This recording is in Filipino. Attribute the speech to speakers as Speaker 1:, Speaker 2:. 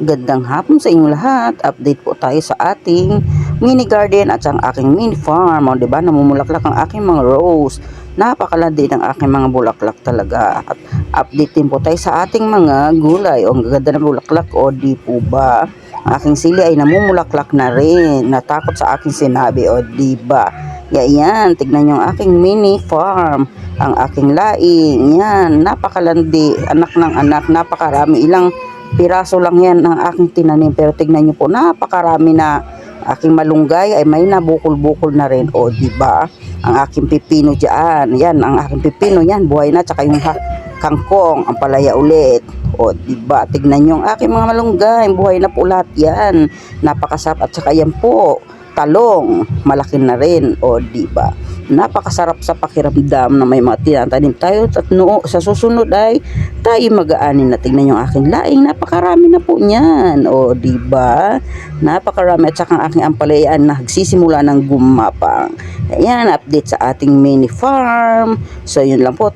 Speaker 1: Gandang hapon sa inyong lahat. Update po tayo sa ating mini garden at sa aking mini farm. O, diba, namumulaklak ang aking mga rose. Napakalandi ng aking mga bulaklak talaga. At update din po tayo sa ating mga gulay. O, ang ganda ng bulaklak, o di po ba? Ang aking sili ay namumulaklak na rin. Natakot sa aking sinabi, o di ba? Yan, tignan nyo ang aking mini farm. Ang aking laing, yan, napakalandi. Anak ng anak, napakarami. Ilang piraso lang yan ang aking tinanim, pero tignan nyo po, napakarami na. Aking malunggay ay may nabukol-bukol na rin, o di ba? Ang aking pipino diyan, yan ang aking pipino, yan buhay na. Tsaka yung kangkong, ang palaya ulit, o di ba? Tignan nyo ang aking mga malunggay, buhay na po lahat yan, napakasarap. At saka yan po, talong, malaki na rin, o di ba? Napakasarap sa pakiramdam na may mga tinatanim tayo, at sa susunod ay tayo mag-aanin na. Tingnan yung aking laing, napakarami na po niyan, o di ba? Napakarami. At saka ang aking ampalayaan na nagsisimula ng gumapang. Ayan, update sa ating mini farm. So yun lang po.